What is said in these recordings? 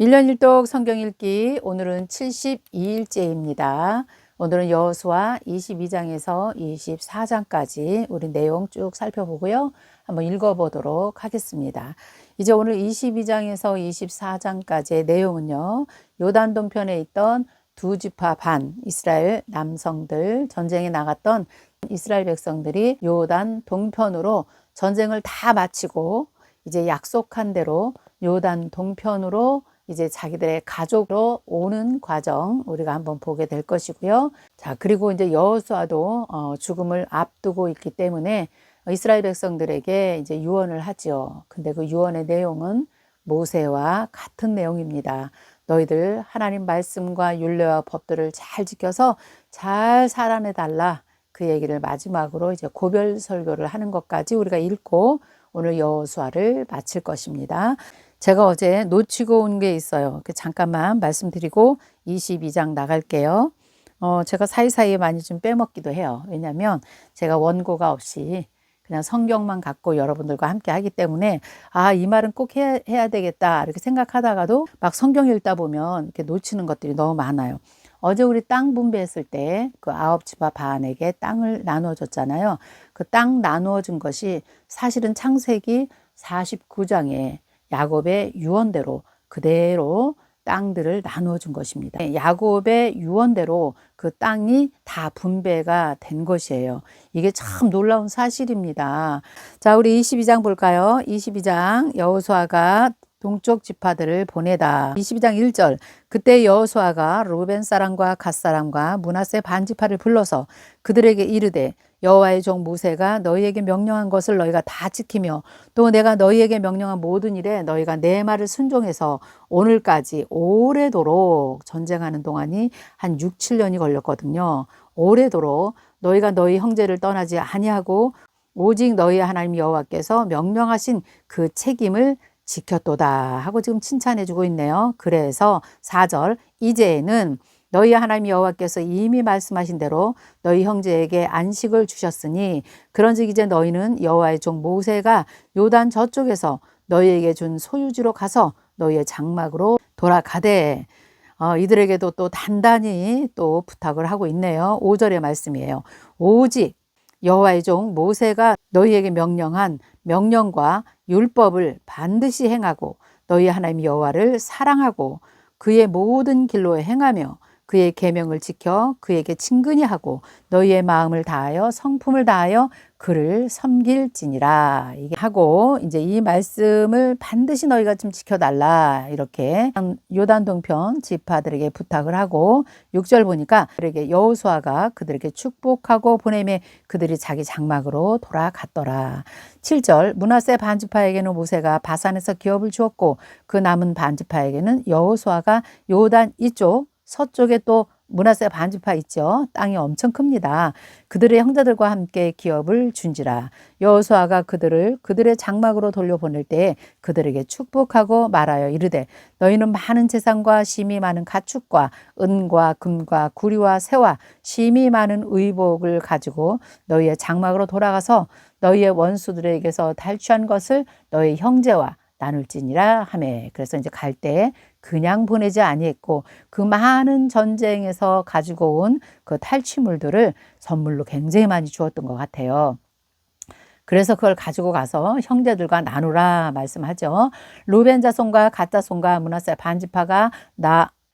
1년 1독 성경 읽기 오늘은 72일째입니다. 오늘은 여호수아 22장에서 24장까지 우리 내용 쭉 살펴보고요. 한번 읽어보도록 하겠습니다. 이제 오늘 22장에서 24장까지의 내용은요. 요단 동편에 있던 두 지파 반 이스라엘 남성들 전쟁에 나갔던 이스라엘 백성들이 요단 동편으로 전쟁을 다 마치고 이제 약속한 대로 요단 동편으로 이제 자기들의 가족으로 오는 과정 우리가 한번 보게 될 것이고요. 자, 그리고 이제 여호수아도 죽음을 앞두고 있기 때문에 이스라엘 백성들에게 이제 유언을 하지요. 근데 그 유언의 내용은 모세와 같은 내용입니다. 너희들 하나님 말씀과 율례와 법들을 잘 지켜서 잘 살아내 달라. 그 얘기를 마지막으로 이제 고별 설교를 하는 것까지 우리가 읽고 오늘 여호수아를 마칠 것입니다. 제가 어제 놓치고 온 게 있어요. 잠깐만 말씀드리고 22장 나갈게요. 제가 사이사이에 많이 좀 빼먹기도 해요. 왜냐하면 제가 원고가 없이 그냥 성경만 갖고 여러분들과 함께 하기 때문에 이 말은 꼭 해야 되겠다 이렇게 생각하다가도 막 성경 읽다 보면 이렇게 놓치는 것들이 너무 많아요. 어제 우리 땅 분배했을 때 그 9지파 반에게 땅을 나누어줬잖아요. 그 땅 나누어준 것이 사실은 창세기 49장에 야곱의 유언대로 그대로 땅들을 나누어 준 것입니다. 야곱의 유언대로 그 땅이 다 분배가 된 것이에요. 이게 참 놀라운 사실입니다. 자, 우리 22장 볼까요? 22장 여호수아가 동쪽 지파들을 보내다. 22장 1절 그때 여호수아가 루벤 사람과 갓 사람과 므낫세 반 지파를 불러서 그들에게 이르되 여호와의 종 모세가 너희에게 명령한 것을 너희가 다 지키며 또 내가 너희에게 명령한 모든 일에 너희가 내 말을 순종해서 오늘까지 오래도록 전쟁하는 동안이 한 6, 7년이 걸렸거든요. 오래도록 너희가 너희 형제를 떠나지 아니하고 오직 너희 하나님 여호와께서 명령하신 그 책임을 지켰도다 하고 지금 칭찬해주고 있네요. 그래서 4절 이제는 너희 하나님 여호와께서 이미 말씀하신 대로 너희 형제에게 안식을 주셨으니 그런즉 이제 너희는 여호와의 종 모세가 요단 저쪽에서 너희에게 준 소유지로 가서 너희의 장막으로 돌아가되 이들에게도 또 단단히 또 부탁을 하고 있네요. 5절의 말씀이에요. 오직 여호와의 종 모세가 너희에게 명령한 명령과 율법을 반드시 행하고 너희 하나님 여호와를 사랑하고 그의 모든 길로 행하며 그의 계명을 지켜 그에게 친근히 하고 너희의 마음을 다하여 성품을 다하여 그를 섬길지니라. 이게 하고 이제 이 말씀을 반드시 너희가 좀 지켜달라 이렇게 요단 동편 지파들에게 부탁을 하고 6절 보니까 그들에게 여호수아가 그들에게 축복하고 보내매 그들이 자기 장막으로 돌아갔더라. 7절 므낫세 반지파에게는 모세가 바산에서 기업을 주었고 그 남은 반지파에게는 여호수아가 요단 이쪽 서쪽에 또 므낫세 반지파 있죠. 땅이 엄청 큽니다. 그들의 형제들과 함께 기업을 준지라. 여호수아가 그들의 장막으로 돌려보낼 때 그들에게 축복하고 말하여 이르되 너희는 많은 재산과 심이 많은 가축과 은과 금과 구리와 새와 심이 많은 의복을 가지고 너희의 장막으로 돌아가서 너희의 원수들에게서 탈취한 것을 너희 형제와 나눌지니라 하매. 그래서 이제 갈 때 그냥 보내지 아니했고 그 많은 전쟁에서 가지고 온 그 탈취물들을 선물로 굉장히 많이 주었던 것 같아요. 그래서 그걸 가지고 가서 형제들과 나누라 말씀하죠. 루벤 자손과 갓 자손과 므낫세 반지파가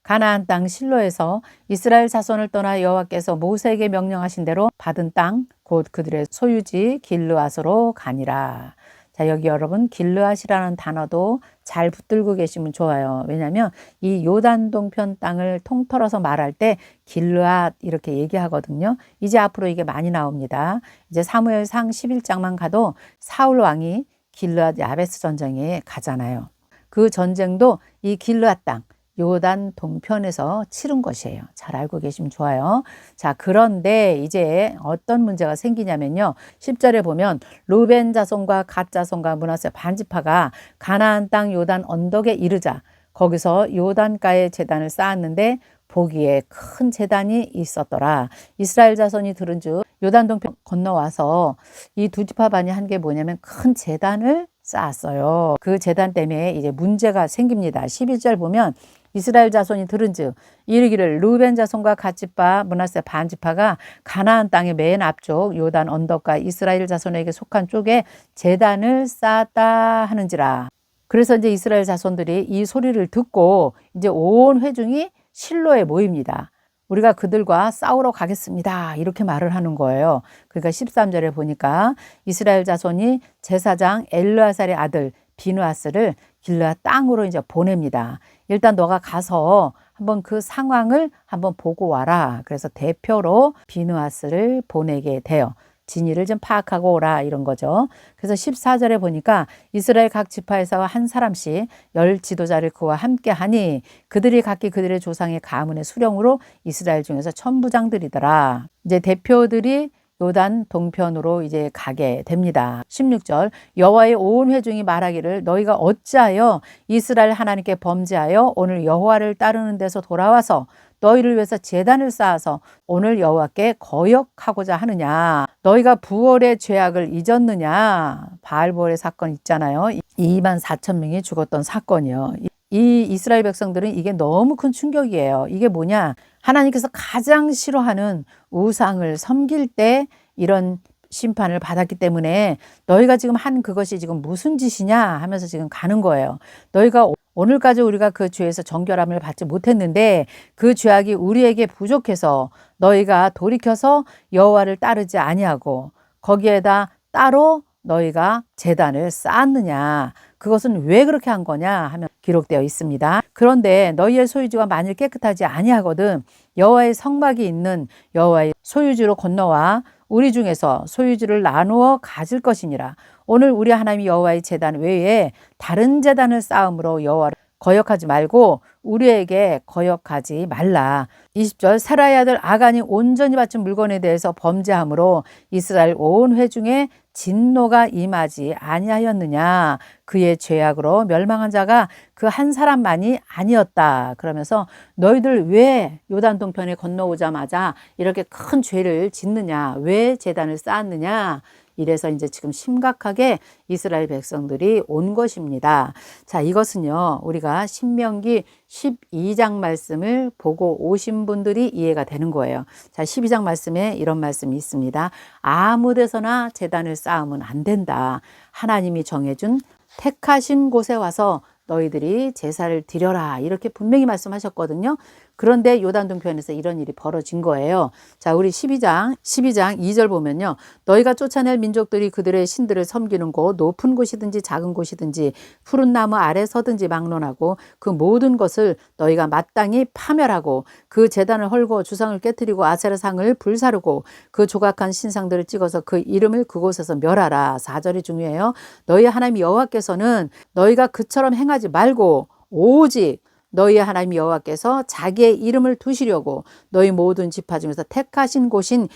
가나안 땅 실로에서 이스라엘 자손을 떠나 여호와께서 모세에게 명령하신 대로 받은 땅 곧 그들의 소유지 길르앗으로 가니라. 자, 여기 여러분 길르앗이라는 단어도 잘 붙들고 계시면 좋아요. 왜냐하면 이 요단 동편 땅을 통틀어서 말할 때 길르앗 이렇게 얘기하거든요. 이제 앞으로 이게 많이 나옵니다. 이제 사무엘상 11장만 가도 사울 왕이 길르앗 야베스 전쟁에 가잖아요. 그 전쟁도 이 길르앗 땅 요단 동편에서 치른 것이에요. 잘 알고 계시면 좋아요. 자, 그런데 이제 어떤 문제가 생기냐면요. 10절에 보면 루벤 자손과 갓 자손과 므낫세 반지파가 가나안 땅 요단 언덕에 이르자 거기서 요단가에 제단을 쌓았는데 보기에 큰 제단이 있었더라. 이스라엘 자손이 들은즉 요단 동편 건너와서 이 두 지파 반이 한 게 뭐냐면 큰 제단을 쌓았어요. 그 제단 때문에 이제 문제가 생깁니다. 11절 보면 이스라엘 자손이 들은즉 이르기를 루벤 자손과 갓지파 므낫세 반지파가 가나안 땅의 맨 앞쪽 요단 언덕과 이스라엘 자손에게 속한 쪽에 제단을 쌓았다 하는지라. 그래서 이제 이스라엘 자손들이 이 소리를 듣고 이제 온 회중이 실로에 모입니다. 우리가 그들과 싸우러 가겠습니다. 이렇게 말을 하는 거예요. 그러니까 13절에 보니까 이스라엘 자손이 제사장 엘르아살의 아들 비누아스를 길르앗 땅으로 이제 보냅니다. 일단 너가 가서 한번 그 상황을 한번 보고 와라. 그래서 대표로 비누아스를 보내게 돼요. 진위를 좀 파악하고 오라 이런 거죠. 그래서 14절에 보니까 이스라엘 각 지파에서 한 사람씩 10 지도자를 그와 함께 하니 그들이 각기 그들의 조상의 가문의 수령으로 이스라엘 중에서 천부장들이더라. 이제 대표들이 요단 동편으로 이제 가게 됩니다. 16절 여호와의 온 회중이 말하기를 너희가 어찌하여 이스라엘 하나님께 범죄하여 오늘 여호와를 따르는 데서 돌아와서 너희를 위해서 제단을 쌓아서 오늘 여호와께 거역하고자 하느냐. 너희가 부월의 죄악을 잊었느냐. 바알부월의 사건 있잖아요. 2만 4천 명이 죽었던 사건이요. 이 이스라엘 백성들은 이게 너무 큰 충격이에요. 이게 뭐냐. 하나님께서 가장 싫어하는 우상을 섬길 때 이런 심판을 받았기 때문에 너희가 지금 한 그것이 지금 무슨 짓이냐 하면서 지금 가는 거예요. 너희가 오늘까지 우리가 그 죄에서 정결함을 받지 못했는데 그 죄악이 우리에게 부족해서 너희가 돌이켜서 여호와를 따르지 아니하고 거기에다 따로 너희가 제단을 쌓았느냐. 그것은 왜 그렇게 한 거냐 하면 기록되어 있습니다. 그런데 너희의 소유지가 만일 깨끗하지 아니하거든 여호와의 성막이 있는 여호와의 소유지로 건너와 우리 중에서 소유지를 나누어 가질 것이니라. 오늘 우리 하나님 여호와의 제단 외에 다른 제단을 쌓음으로 여호와를 거역하지 말고 우리에게 거역하지 말라. 20절 사라의 아들 아간이 온전히 바친 물건에 대해서 범죄함으로 이스라엘 온 회중에 진노가 임하지 아니하였느냐. 그의 죄악으로 멸망한 자가 그 한 사람만이 아니었다. 그러면서 너희들 왜 요단 동편에 건너오자마자 이렇게 큰 죄를 짓느냐. 왜 제단을 쌓았느냐. 이래서 이제 지금 심각하게 이스라엘 백성들이 온 것입니다. 자, 이것은요, 우리가 신명기 12장 말씀을 보고 오신 분들이 이해가 되는 거예요. 자, 12장 말씀에 이런 말씀이 있습니다. 아무 데서나 제단을 쌓으면 안 된다. 하나님이 정해준 택하신 곳에 와서 너희들이 제사를 드려라. 이렇게 분명히 말씀하셨거든요. 그런데 요단 동편에서 이런 일이 벌어진 거예요. 자, 우리 12장 2절 보면요. 너희가 쫓아낼 민족들이 그들의 신들을 섬기는 곳, 높은 곳이든지 작은 곳이든지 푸른 나무 아래 서든지 막론하고 그 모든 것을 너희가 마땅히 파멸하고 그 제단을 헐고 주상을 깨뜨리고 아세라상을 불사르고 그 조각한 신상들을 찍어서 그 이름을 그곳에서 멸하라. 4절이 중요해요. 너희 하나님 여호와께서는 너희가 그처럼 행하지 말고 오직 너희의 하나님 여호와께서 자기의 이름을 두시려고 너희 모든 지파 중에서 택하신 곳인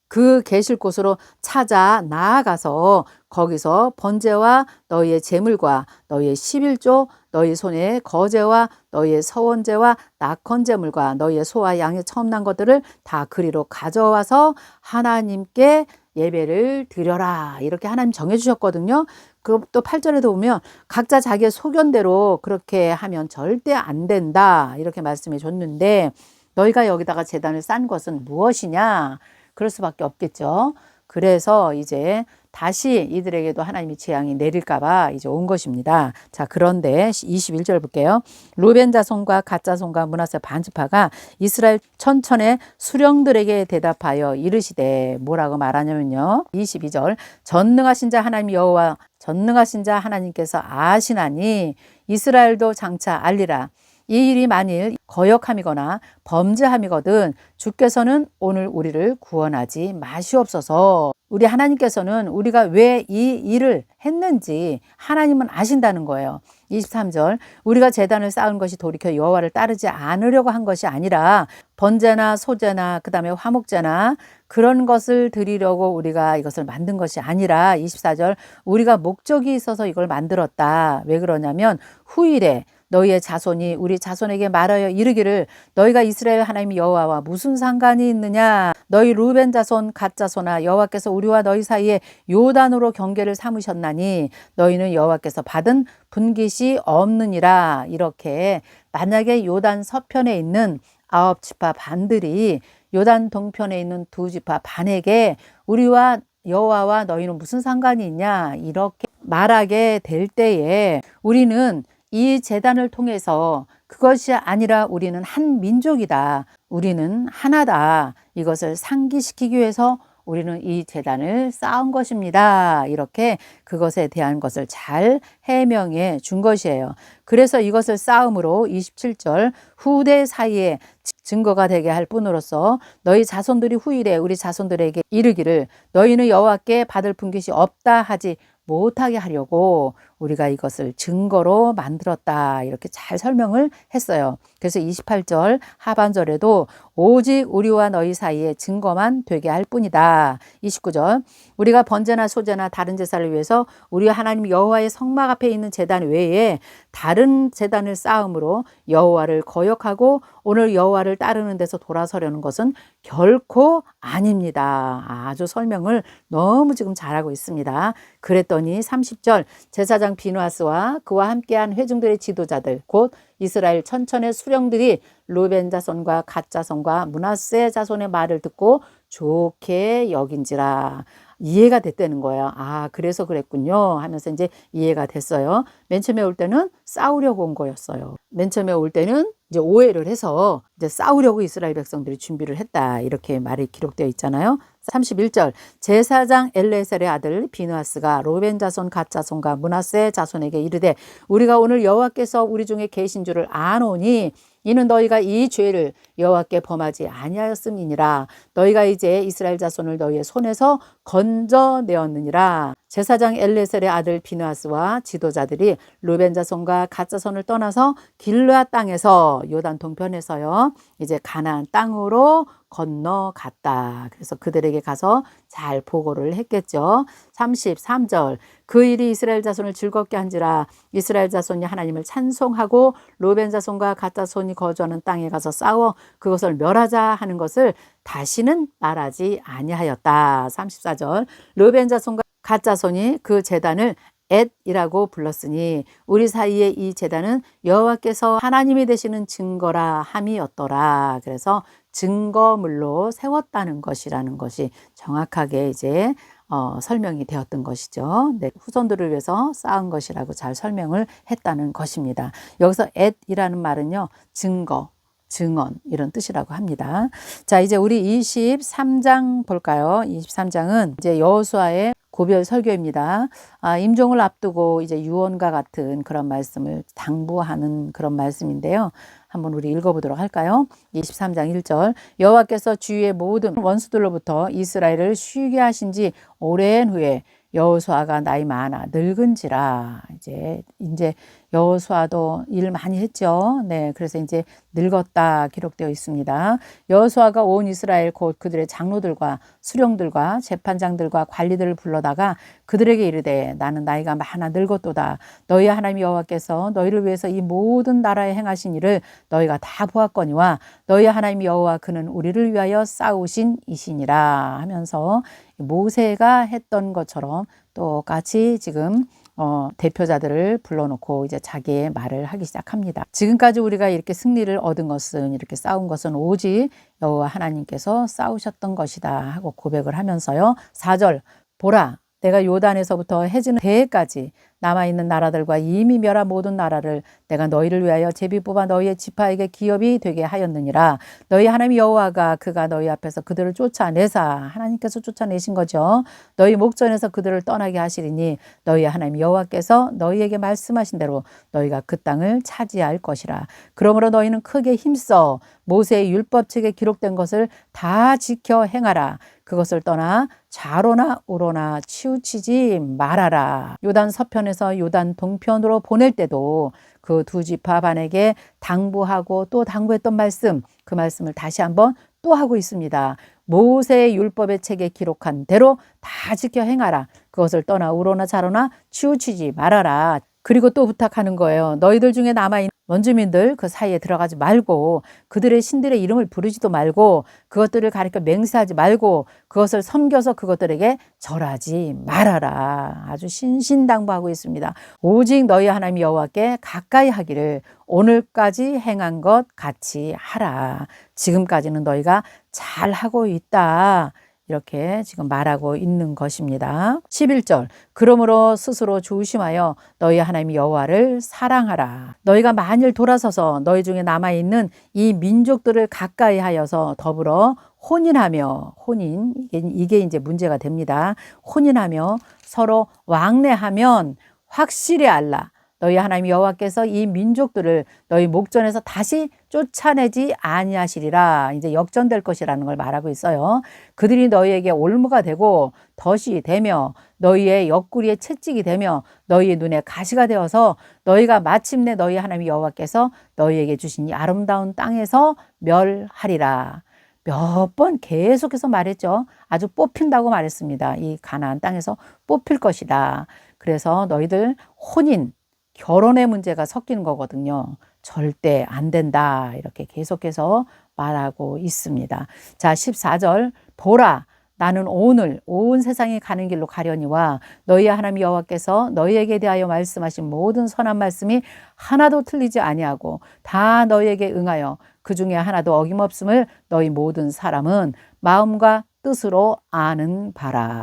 그 계실 곳으로 찾아 나아가서 거기서 번제와 너희의 제물과 너희의 11조 너희 손의 거제와 너희의 서원제와 낙헌제물과 너희의 소와 양의 처음 난 것들을 다 그리로 가져와서 하나님께 예배를 드려라. 이렇게 하나님 정해주셨거든요. 그 또 8절에도 보면 각자 자기의 소견대로 그렇게 하면 절대 안 된다. 이렇게 말씀해 줬는데 너희가 여기다가 제단을 쌓은 것은 무엇이냐? 그럴 수밖에 없겠죠. 그래서 이제 다시 이들에게도 하나님이 재앙이 내릴까봐 이제 온 것입니다. 자, 그런데 21절 볼게요. 루벤 자손과 갓 자손과 므낫세 반지파가 이스라엘 천천의 수령들에게 대답하여 이르시되 뭐라고 말하냐면요. 22절 전능하신 자 하나님 여호와 전능하신 자 하나님께서 아시나니 이스라엘도 장차 알리라. 이 일이 만일 거역함이거나 범죄함이거든 주께서는 오늘 우리를 구원하지 마시옵소서. 우리 하나님께서는 우리가 왜 이 일을 했는지 하나님은 아신다는 거예요. 23절 우리가 제단을 쌓은 것이 돌이켜 여호와를 따르지 않으려고 한 것이 아니라 번제나 소제나 그 다음에 화목제나 그런 것을 드리려고 우리가 이것을 만든 것이 아니라 24절 우리가 목적이 있어서 이걸 만들었다. 왜 그러냐면 후일에 너희의 자손이 우리 자손에게 말하여 이르기를 너희가 이스라엘 하나님 여호와와 무슨 상관이 있느냐. 너희 루벤 자손 갓 자손아 여호와께서 우리와 너희 사이에 요단으로 경계를 삼으셨나니 너희는 여호와께서 받은 분깃이 없느니라. 이렇게 만약에 요단 서편에 있는 9지파 반들이 요단 동편에 있는 2지파 반에게 우리와 여호와와 너희는 무슨 상관이 있냐 이렇게 말하게 될 때에 우리는 이 제단을 통해서 그것이 아니라 우리는 한 민족이다. 우리는 하나다. 이것을 상기시키기 위해서 우리는 이 제단을 쌓은 것입니다. 이렇게 그것에 대한 것을 잘 해명해 준 것이에요. 그래서 이것을 쌓음으로 27절 후대 사이에 증거가 되게 할 뿐으로써 너희 자손들이 후일에 우리 자손들에게 이르기를 너희는 여호와께 받을 분깃이 없다 하지 못하게 하려고 우리가 이것을 증거로 만들었다. 이렇게 잘 설명을 했어요. 그래서 28절 하반절에도 오직 우리와 너희 사이에 증거만 되게 할 뿐이다. 29절 우리가 번제나 소제나 다른 제사를 위해서 우리 하나님 여호와의 성막 앞에 있는 제단 외에 다른 제단을 쌓음으로 여호와를 거역하고 오늘 여호와를 따르는 데서 돌아서려는 것은 결코 아닙니다. 아주 설명을 너무 지금 잘하고 있습니다. 그랬더니 30절 제사장 비누아스와 그와 함께한 회중들의 지도자들 곧 이스라엘 천천의 수령들이 루벤 자손과 갓 자손과 므낫세 자손의 말을 듣고 좋게 여긴지라. 이해가 됐다는 거예요. 아, 그래서 그랬군요 하면서 이제 이해가 됐어요. 맨 처음에 올 때는 싸우려고 온 거였어요. 맨 처음에 올 때는 이제 오해를 해서 이제 싸우려고 이스라엘 백성들이 준비를 했다. 이렇게 말이 기록되어 있잖아요. 31절 제사장 엘레셀의 아들 비누아스가 로벤 자손 갓 자손과 므낫세 자손에게 이르되 우리가 오늘 여호와께서 우리 중에 계신 줄을 아노니 이는 너희가 이 죄를 여호와께 범하지 아니하였음이니라. 너희가 이제 이스라엘 자손을 너희의 손에서 건져내었느니라. 제사장 엘레셀의 아들 비누아스와 지도자들이 루벤 자손과 갓 자손을 떠나서 길르앗 땅에서 요단 동편에서요 이제 가나안 땅으로 건너갔다. 그래서 그들에게 가서 잘 보고를 했겠죠. 33절 그 일이 이스라엘 자손을 즐겁게 한지라. 이스라엘 자손이 하나님을 찬송하고 루벤 자손과 갓 자손이 거주하는 땅에 가서 싸워 그것을 멸하자 하는 것을 다시는 말하지 아니하였다. 34절 루벤 자손과 갓 자손이 그 제단을 엣이라고 불렀으니 우리 사이에 이 제단은 여호와께서 하나님이 되시는 증거라 함이었더라. 그래서 증거물로 세웠다는 것이라는 것이 정확하게 이제 설명이 되었던 것이죠. 네, 후손들을 위해서 쌓은 것이라고 잘 설명을 했다는 것입니다. 여기서 엣이라는 말은요, 증거, 증언 이런 뜻이라고 합니다. 자, 이제 우리 23장 볼까요? 23장은 이제 여호수아의 고별 설교입니다. 임종을 앞두고 이제 유언과 같은 그런 말씀을 당부하는 그런 말씀인데요. 한번 우리 읽어보도록 할까요? 23장 1절 여호와께서 주위의 모든 원수들로부터 이스라엘을 쉬게 하신 지 오랜 후에 여호수아가 나이 많아 늙은지라. 이제 여호수아도 일 많이 했죠. 네, 그래서 이제 늙었다 기록되어 있습니다. 여호수아가 온 이스라엘 곧 그들의 장로들과 수령들과 재판장들과 관리들을 불러다가 그들에게 이르되 나는 나이가 많아 늙었도다. 너희 하나님 여호와께서 너희를 위해서 이 모든 나라에 행하신 일을 너희가 다 보았거니와 너희 하나님 여호와 그는 우리를 위하여 싸우신 이시니라 하면서 모세가 했던 것처럼 똑같이 지금 대표자들을 불러놓고 이제 자기의 말을 하기 시작합니다. 지금까지 우리가 이렇게 승리를 얻은 것은 이렇게 싸운 것은 오직 여호와 하나님께서 싸우셨던 것이다 하고 고백을 하면서요. 4절 보라 내가 요단에서부터 해지는 대해까지 남아있는 나라들과 이미 멸한 모든 나라를 내가 너희를 위하여 제비 뽑아 너희의 지파에게 기업이 되게 하였느니라. 너희 하나님 여호와가 그가 너희 앞에서 그들을 쫓아내사 하나님께서 쫓아내신 거죠. 너희 목전에서 그들을 떠나게 하시리니 너희 하나님 여호와께서 너희에게 말씀하신 대로 너희가 그 땅을 차지할 것이라. 그러므로 너희는 크게 힘써 모세의 율법책에 기록된 것을 다 지켜 행하라. 그것을 떠나 좌로나 우로나 치우치지 말아라. 요단 서편에서 요단 동편으로 보낼 때도 그 2지파 반에게 당부하고 또 당부했던 말씀, 그 말씀을 다시 한번 또 하고 있습니다. 모세의 율법의 책에 기록한 대로 다 지켜 행하라. 그것을 떠나 우로나 좌로나 치우치지 말아라. 그리고 또 부탁하는 거예요. 너희들 중에 남아있는 원주민들 그 사이에 들어가지 말고 그들의 신들의 이름을 부르지도 말고 그것들을 가리켜 맹세하지 말고 그것을 섬겨서 그것들에게 절하지 말아라. 아주 신신당부하고 있습니다. 오직 너희 하나님 여호와께 가까이 하기를 오늘까지 행한 것 같이 하라. 지금까지는 너희가 잘하고 있다. 이렇게 지금 말하고 있는 것입니다. 11절 그러므로 스스로 조심하여 너희 하나님 여호와를 사랑하라. 너희가 만일 돌아서서 너희 중에 남아있는 이 민족들을 가까이 하여서 더불어 혼인하며 이게 이제 문제가 됩니다. 혼인하며 서로 왕래하면 확실히 알라. 너희 하나님 여호와께서 이 민족들을 너희 목전에서 다시 쫓아내지 아니하시리라. 이제 역전될 것이라는 걸 말하고 있어요. 그들이 너희에게 올무가 되고 덫이 되며 너희의 옆구리에 채찍이 되며 너희의 눈에 가시가 되어서 너희가 마침내 너희 하나님 여호와께서 너희에게 주신 이 아름다운 땅에서 멸하리라. 몇 번 계속해서 말했죠. 아주 뽑힌다고 말했습니다. 이 가나안 땅에서 뽑힐 것이다. 그래서 너희들 결혼의 문제가 섞이는 거거든요. 절대 안 된다. 이렇게 계속해서 말하고 있습니다. 자, 14절. 보라, 나는 오늘 온 세상에 가는 길로 가려니와 너희 하나님 여호와께서 너희에게 대하여 말씀하신 모든 선한 말씀이 하나도 틀리지 아니하고 다 너희에게 응하여 그 중에 하나도 어김없음을 너희 모든 사람은 마음과 뜻으로 아는 바라.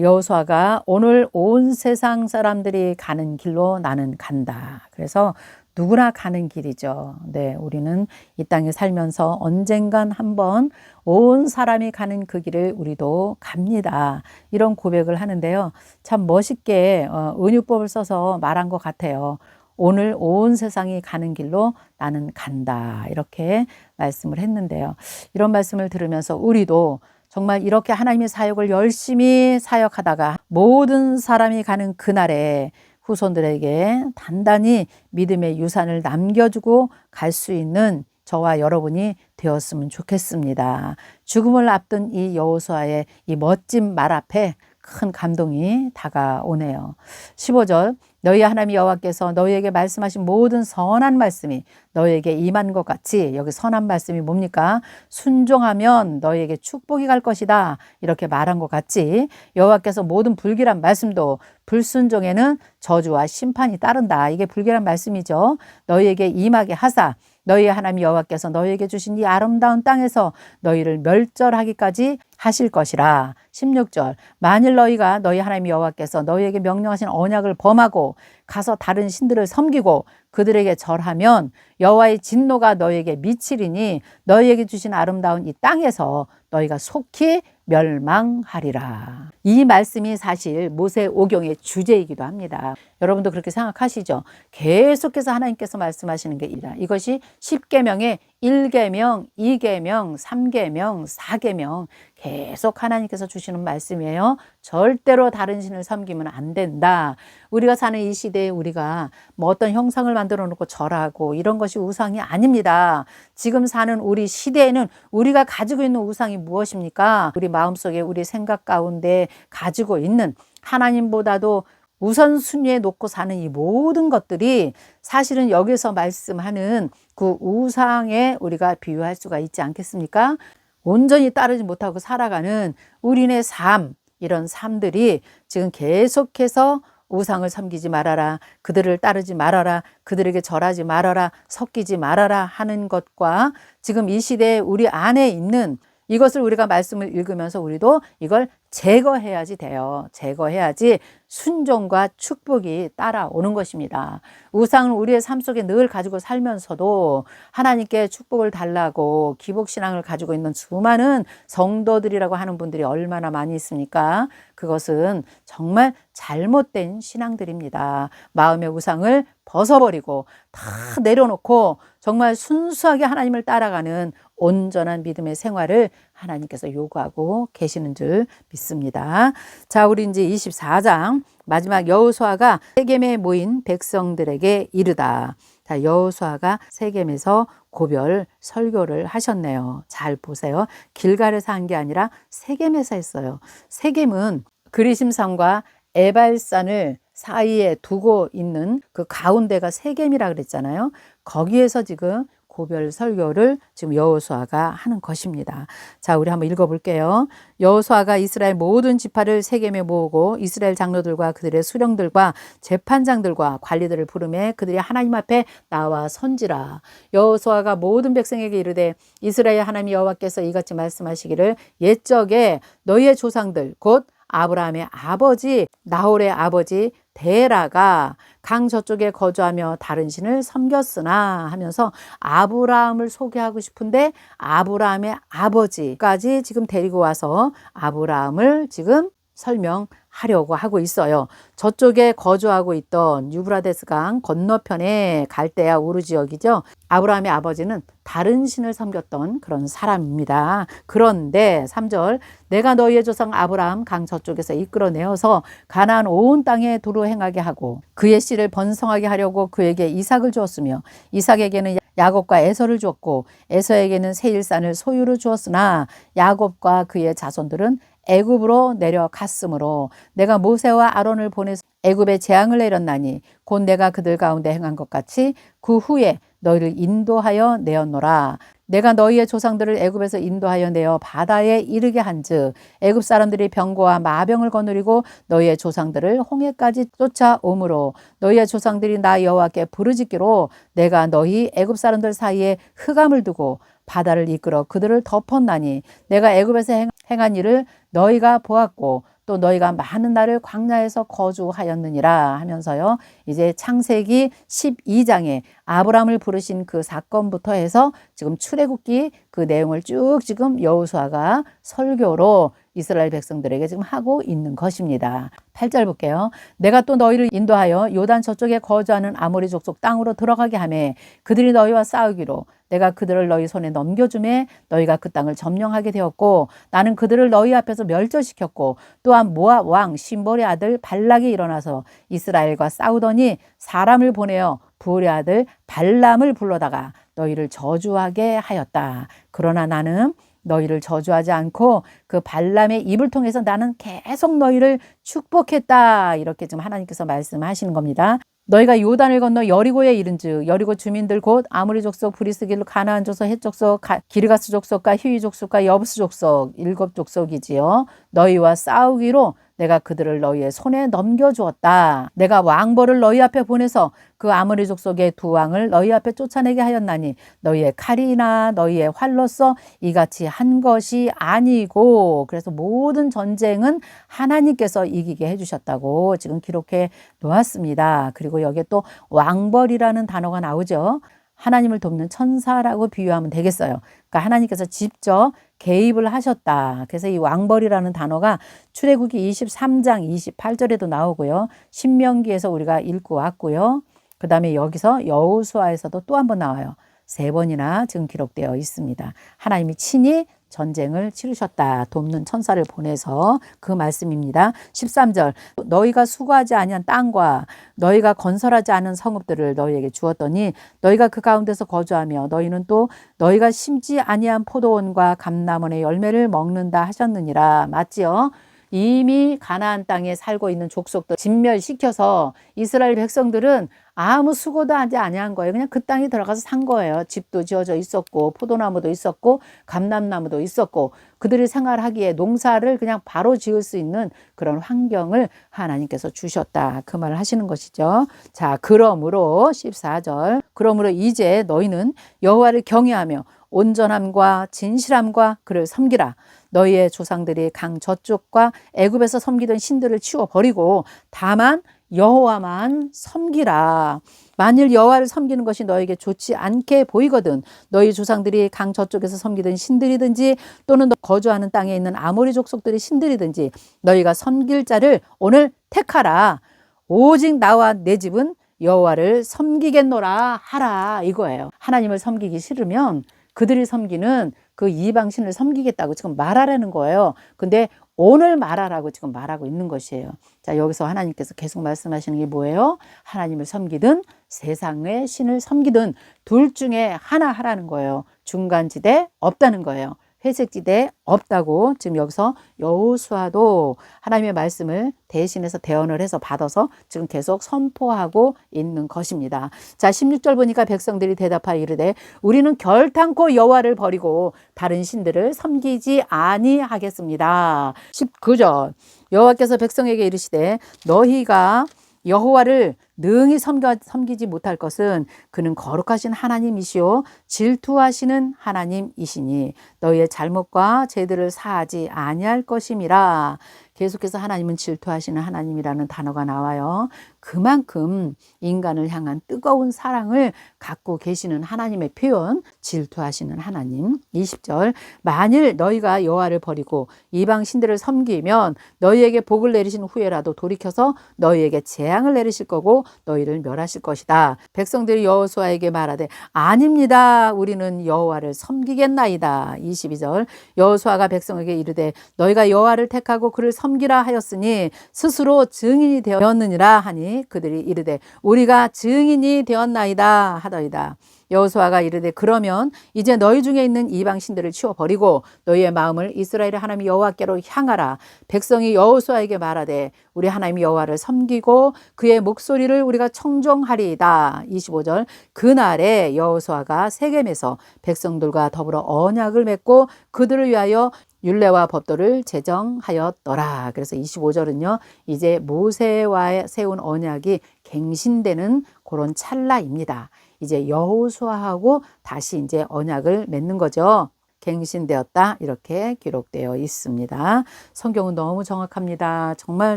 여호수아가 오늘 온 세상 사람들이 가는 길로 나는 간다. 그래서 누구나 가는 길이죠. 네, 우리는 이 땅에 살면서 언젠간 한번 온 사람이 가는 그 길을 우리도 갑니다. 이런 고백을 하는데요. 참 멋있게 은유법을 써서 말한 것 같아요. 오늘 온 세상이 가는 길로 나는 간다. 이렇게 말씀을 했는데요. 이런 말씀을 들으면서 우리도 정말 이렇게 하나님의 사역을 열심히 사역하다가 모든 사람이 가는 그날에 후손들에게 단단히 믿음의 유산을 남겨주고 갈 수 있는 저와 여러분이 되었으면 좋겠습니다. 죽음을 앞둔 이 여호수아의 이 멋진 말 앞에 큰 감동이 다가오네요. 15절 너희 하나님 여호와께서 너희에게 말씀하신 모든 선한 말씀이 너희에게 임한 것 같이 여기 선한 말씀이 뭡니까? 순종하면 너희에게 축복이 갈 것이다. 이렇게 말한 것 같이 여호와께서 모든 불길한 말씀도 불순종에는 저주와 심판이 따른다. 이게 불길한 말씀이죠. 너희에게 임하게 하사 너희 하나님 여호와께서 너희에게 주신 이 아름다운 땅에서 너희를 멸절하기까지 하실 것이라. 16절 만일 너희가 너희 하나님 여호와께서 너희에게 명령하신 언약을 범하고 가서 다른 신들을 섬기고 그들에게 절하면 여호와의 진노가 너희에게 미치리니 너희에게 주신 아름다운 이 땅에서 너희가 속히 멸망하리라. 이 말씀이 사실 모세오경의 주제이기도 합니다. 여러분도 그렇게 생각하시죠? 계속해서 하나님께서 말씀하시는 게 이것이 10계명의 1계명, 2계명, 3계명, 4계명 계속 하나님께서 주시는 말씀이에요. 절대로 다른 신을 섬기면 안 된다. 우리가 사는 이 시대에 우리가 뭐 어떤 형상을 만들어 놓고 절하고 이런 것이 우상이 아닙니다. 지금 사는 우리 시대에는 우리가 가지고 있는 우상이 무엇입니까? 우리 마음속에 우리 생각 가운데 가지고 있는 하나님보다도 우선순위에 놓고 사는 이 모든 것들이 사실은 여기서 말씀하는 그 우상에 우리가 비유할 수가 있지 않겠습니까? 온전히 따르지 못하고 살아가는 우리네 삶, 이런 삶들이 지금 계속해서 우상을 섬기지 말아라, 그들을 따르지 말아라, 그들에게 절하지 말아라, 섞이지 말아라 하는 것과 지금 이 시대에 우리 안에 있는 이것을 우리가 말씀을 읽으면서 우리도 이걸 제거해야지 돼요. 제거해야지 순종과 축복이 따라오는 것입니다. 우상은 우리의 삶 속에 늘 가지고 살면서도 하나님께 축복을 달라고 기복신앙을 가지고 있는 수많은 성도들이라고 하는 분들이 얼마나 많이 있습니까? 그것은 정말 잘못된 신앙들입니다. 마음의 우상을 벗어버리고 다 내려놓고 정말 순수하게 하나님을 따라가는 온전한 믿음의 생활을 하나님께서 요구하고 계시는 줄 믿습니다. 자, 우리 이제 24장 마지막 여호수아가 세겜에 모인 백성들에게 이르다. 자, 여호수아가 세겜에서 고별 설교를 하셨네요. 잘 보세요. 길갈에서 한 게 아니라 세겜에서 했어요. 세겜은 그리심산과 에발산을 사이에 두고 있는 그 가운데가 세겜이라 그랬잖아요. 거기에서 지금 고별 설교를 지금 여호수아가 하는 것입니다. 자, 우리 한번 읽어볼게요. 여호수아가 이스라엘 모든 지파를 세겜에 모으고 이스라엘 장로들과 그들의 수령들과 재판장들과 관리들을 부르매 그들이 하나님 앞에 나와 선지라. 여호수아가 모든 백성에게 이르되 이스라엘 하나님 여호와께서 이같이 말씀하시기를 옛적에 너희의 조상들 곧 아브라함의 아버지 나홀의 아버지 데라가 강 저쪽에 거주하며 다른 신을 섬겼으나 하면서 아브라함을 소개하고 싶은데 아브라함의 아버지까지 지금 데리고 와서 아브라함을 지금 설명하려고 하고 있어요. 저쪽에 거주하고 있던 유브라데스 강 건너편의 갈대아 우르 지역이죠. 아브라함의 아버지는 다른 신을 섬겼던 그런 사람입니다. 그런데 3절 내가 너희의 조상 아브라함 강 저쪽에서 이끌어내어서 가나안 온 땅에 도로 행하게 하고 그의 씨를 번성하게 하려고 그에게 이삭을 주었으며 이삭에게는 야곱과 에서를 주었고 에서에게는 세일산을 소유로 주었으나 야곱과 그의 자손들은 애굽으로 내려갔으므로 내가 모세와 아론을 보내서 애굽에 재앙을 내렸나니 곧 내가 그들 가운데 행한 것 같이 그 후에 너희를 인도하여 내었노라. 내가 너희의 조상들을 애굽에서 인도하여 내어 바다에 이르게 한즉 애굽 사람들이 병거와 마병을 거느리고 너희의 조상들을 홍해까지 쫓아오므로 너희의 조상들이 나 여호와께 부르짖기로 내가 너희 애굽 사람들 사이에 흑암을 두고 바다를 이끌어 그들을 덮었나니 내가 애굽에서 행한 일을 너희가 보았고 또 너희가 많은 날을 광야에서 거주하였느니라 하면서요. 이제 창세기 12장에 아브라함을 부르신 그 사건부터 해서 지금 출애굽기 그 내용을 쭉 지금 여호수아가 설교로 이스라엘 백성들에게 지금 하고 있는 것입니다. 8절 볼게요. 내가 또 너희를 인도하여 요단 저쪽에 거주하는 아모리 족속 땅으로 들어가게 하매 그들이 너희와 싸우기로 내가 그들을 너희 손에 넘겨주매 너희가 그 땅을 점령하게 되었고 나는 그들을 너희 앞에서 멸절시켰고 또한 모압 왕 심볼의 아들 발락이 일어나서 이스라엘과 싸우더니 사람을 보내어 부올의 아들 발람을 불러다가 너희를 저주하게 하였다. 그러나 나는 너희를 저주하지 않고 그 발람의 입을 통해서 나는 계속 너희를 축복했다. 이렇게 지금 하나님께서 말씀하시는 겁니다. 너희가 요단을 건너 여리고에 이른즉 여리고 주민들 곧 아모리 족속 브리스 길 가나안 족속 헷 족속 기르가스 족속과 히위 족속과 여부스 족속 7족속이지요. 너희와 싸우기로 내가 그들을 너희의 손에 넘겨주었다. 내가 왕벌을 너희 앞에 보내서 그 아모리 족속의 두 왕을 너희 앞에 쫓아내게 하였나니 너희의 칼이나 너희의 활로서 이같이 한 것이 아니고 그래서 모든 전쟁은 하나님께서 이기게 해주셨다고 지금 기록해 놓았습니다. 그리고 여기에 또 왕벌이라는 단어가 나오죠. 하나님을 돕는 천사라고 비유하면 되겠어요. 그러니까 하나님께서 직접 개입을 하셨다. 그래서 이 왕벌이라는 단어가 출애굽기 23장 28절에도 나오고요. 신명기에서 우리가 읽고 왔고요. 그 다음에 여기서 여호수아에서도 또 한 번 나와요. 3번이나 지금 기록되어 있습니다. 하나님이 친히 전쟁을 치르셨다. 돕는 천사를 보내서 그 말씀입니다. 13절 너희가 수고하지 아니한 땅과 너희가 건설하지 않은 성읍들을 너희에게 주었더니 너희가 그 가운데서 거주하며 너희는 또 너희가 심지 아니한 포도원과 감람원의 열매를 먹는다 하셨느니라. 맞지요? 이미 가나안 땅에 살고 있는 족속들 진멸시켜서 이스라엘 백성들은 아무 수고도 하지 아니한 거예요. 그냥 그 땅에 들어가서 산 거예요. 집도 지어져 있었고 포도나무도 있었고 감람나무도 있었고 그들이 생활하기에 농사를 그냥 바로 지을 수 있는 그런 환경을 하나님께서 주셨다. 그 말을 하시는 것이죠. 자, 그러므로 14절 그러므로 이제 너희는 여호와를 경외하며 온전함과 진실함과 그를 섬기라. 너희의 조상들이 강 저쪽과 애굽에서 섬기던 신들을 치워버리고 다만 여호와만 섬기라. 만일 여호와를 섬기는 것이 너에게 좋지 않게 보이거든 너희 조상들이 강 저쪽에서 섬기던 신들이든지 또는 거주하는 땅에 있는 아모리 족속들의 신들이든지 너희가 섬길 자를 오늘 택하라. 오직 나와 내 집은 여호와를 섬기겠노라 하라 이거예요. 하나님을 섬기기 싫으면 그들이 섬기는 그 이방신을 섬기겠다고 지금 말하라는 거예요. 근데 오늘 말하라고 지금 말하고 있는 것이에요. 자, 여기서 하나님께서 계속 말씀하시는 게 뭐예요? 하나님을 섬기든 세상의 신을 섬기든 둘 중에 하나 하라는 거예요. 중간지대 없다는 거예요. 회색지대 없다고 지금 여기서 여호수아도 하나님의 말씀을 대신해서 대언을 해서 받아서 지금 계속 선포하고 있는 것입니다. 자, 16절 보니까 백성들이 대답하여 이르되 우리는 결탄코 여호와를 버리고 다른 신들을 섬기지 아니하겠습니다. 19절 여호와께서 백성에게 이르시되 너희가 여호와를 능히 섬기지 못할 것은 그는 거룩하신 하나님이시오 질투하시는 하나님이시니 너희의 잘못과 죄들을 사하지 아니할 것임이라. 계속해서 하나님은 질투하시는 하나님이라는 단어가 나와요. 그만큼 인간을 향한 뜨거운 사랑을 갖고 계시는 하나님의 표현, 질투하시는 하나님. 20절 만일 너희가 여호와를 버리고 이방 신들을 섬기면 너희에게 복을 내리신 후에라도 돌이켜서 너희에게 재앙을 내리실 거고 너희를 멸하실 것이다. 백성들이 여호수아에게 말하되 아닙니다. 우리는 여호와를 섬기겠나이다. 22절 여호수아가 백성에게 이르되 너희가 여호와를 택하고 그를 섬기라 하였으니 스스로 증인이 되었느니라 하니 그들이 이르되 우리가 증인이 되었나이다 하더이다. 여호수아가 이르되 그러면 이제 너희 중에 있는 이방 신들을 치워버리고 너희의 마음을 이스라엘의 하나님 여호와께로 향하라. 백성이 여호수아에게 말하되 우리 하나님 여호와를 섬기고 그의 목소리를 우리가 청종하리이다. 25절 그날에 여호수아가 세겜에서 백성들과 더불어 언약을 맺고 그들을 위하여 율례와 법도를 제정하였더라. 그래서 25절은요. 이제 모세와 세운 언약이 갱신되는 그런 찰나입니다. 이제 여호수아하고 다시 이제 언약을 맺는 거죠. 갱신되었다 이렇게 기록되어 있습니다. 성경은 너무 정확합니다. 정말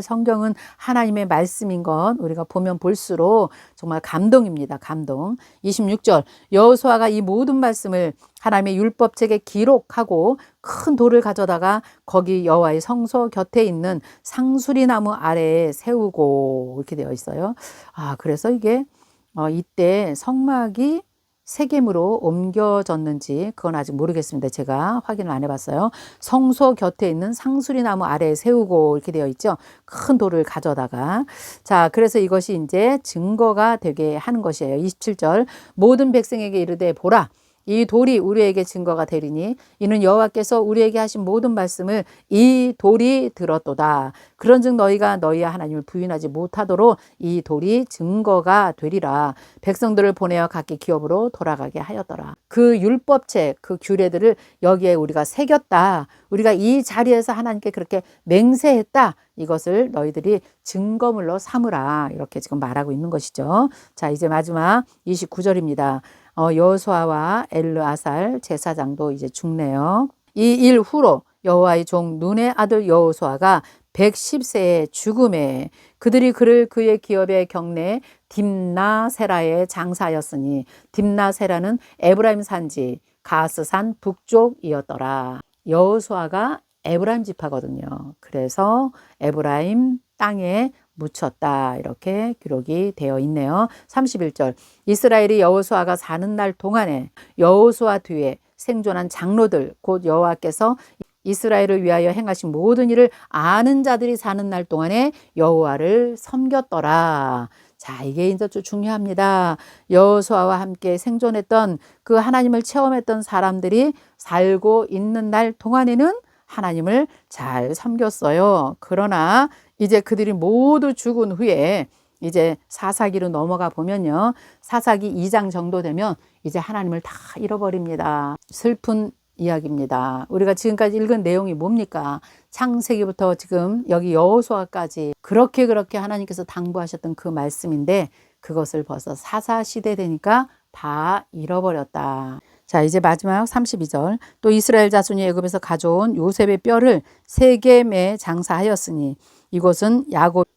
성경은 하나님의 말씀인 건 우리가 보면 볼수록 정말 감동입니다. 감동. 26절 여호수아가 이 모든 말씀을 하나님의 율법책에 기록하고 큰 돌을 가져다가 거기 여호와의 성소 곁에 있는 상수리 나무 아래에 세우고 이렇게 되어 있어요. 그래서 이게 이때 성막이 세겜으로 옮겨졌는지 그건 아직 모르겠습니다. 제가 확인을 안 해봤어요. 성소 곁에 있는 상수리 나무 아래에 세우고 이렇게 되어 있죠. 큰 돌을 가져다가 자 그래서 이것이 이제 증거가 되게 하는 것이에요. 27절 모든 백성에게 이르되 보라 이 돌이 우리에게 증거가 되리니 이는 여호와께서 우리에게 하신 모든 말씀을 이 돌이 들었도다. 그런즉 너희가 너희의 하나님을 부인하지 못하도록 이 돌이 증거가 되리라. 백성들을 보내어 각기 기업으로 돌아가게 하였더라. 그 율법책 그 규례들을 여기에 우리가 새겼다. 우리가 이 자리에서 하나님께 그렇게 맹세했다. 이것을 너희들이 증거물로 삼으라. 이렇게 지금 말하고 있는 것이죠. 자 이제 마지막 29절입니다. 여호수아와 엘르아살 제사장도 이제 죽네요. 이 일 후로 여호와의 종 눈의 아들 여호수아가 110세의 죽음에 그들이 그를 그의 기업의 경내 딥나세라에 장사하였으니 딥나세라는 에브라임 산지 가스산 북쪽이었더라. 여호수아가 에브라임 지파거든요. 그래서 에브라임 땅에 묻혔다 이렇게 기록이 되어 있네요. 31절 이스라엘이 여호수아가 사는 날 동안에 여호수아 뒤에 생존한 장로들 곧 여호와께서 이스라엘을 위하여 행하신 모든 일을 아는 자들이 사는 날 동안에 여호와를 섬겼더라. 자 이게 이제 좀 중요합니다. 여호수아와 함께 생존했던 그 하나님을 체험했던 사람들이 살고 있는 날 동안에는 하나님을 잘 섬겼어요. 그러나 이제 그들이 모두 죽은 후에 이제 사사기로 넘어가 보면요. 사사기 2장 정도 되면 이제 하나님을 다 잃어버립니다. 슬픈 이야기입니다. 우리가 지금까지 읽은 내용이 뭡니까? 창세기부터 지금 여기 여호수아까지 그렇게 하나님께서 당부하셨던 그 말씀인데 그것을 벌써 사사시대 되니까 다 잃어버렸다. 자 이제 마지막 32절 또 이스라엘 자손이 애굽에서 가져온 요셉의 뼈를 세겜에 장사하였으니 이곳은 야곱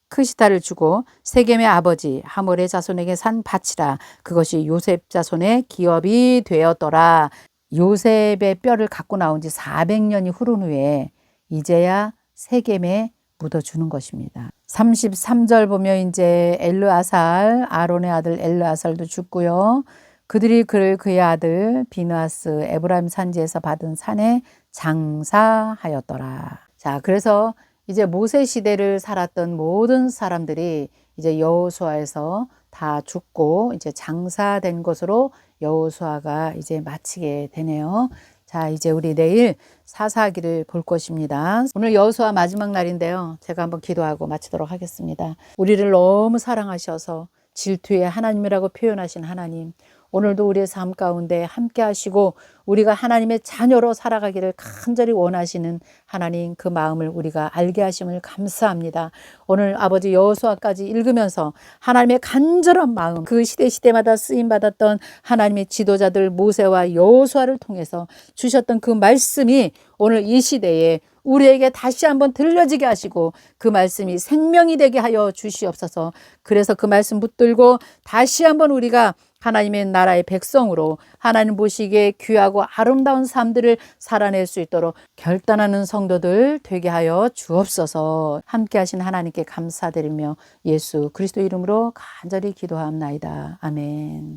크시다를 주고 세겜의 아버지 하몰의 자손에게 산 밭이라. 그것이 요셉 자손의 기업이 되었더라. 요셉의 뼈를 갖고 나온 지 400년이 흐른 후에 이제야 세겜에 묻어주는 것입니다. 33절 보면 이제 엘르아살 아론의 아들 엘르아살도 죽고요. 그들이 그를 그의 아들 비느하스 에브라임 산지에서 받은 산에 장사하였더라. 자 그래서 이제 모세 시대를 살았던 모든 사람들이 이제 여호수아에서 다 죽고 이제 장사된 것으로 여호수아가 이제 마치게 되네요. 자, 이제 우리 내일 사사기를 볼 것입니다. 오늘 여호수아 마지막 날인데요. 제가 한번 기도하고 마치도록 하겠습니다. 우리를 너무 사랑하셔서 질투의 하나님이라고 표현하신 하나님, 오늘도 우리의 삶 가운데 함께 하시고 우리가 하나님의 자녀로 살아가기를 간절히 원하시는 하나님, 그 마음을 우리가 알게 하심을 감사합니다. 오늘 아버지 여호수아까지 읽으면서 하나님의 간절한 마음, 그 시대마다 쓰임받았던 하나님의 지도자들 모세와 여호수아를 통해서 주셨던 그 말씀이 오늘 이 시대에 우리에게 다시 한번 들려지게 하시고 그 말씀이 생명이 되게 하여 주시옵소서. 그래서 그 말씀 붙들고 다시 한번 우리가 하나님의 나라의 백성으로 하나님 보시기에 귀하고 아름다운 삶들을 살아낼 수 있도록 결단하는 성도들 되게 하여 주옵소서. 함께 하신 하나님께 감사드리며 예수 그리스도 이름으로 간절히 기도하옵나이다. 아멘.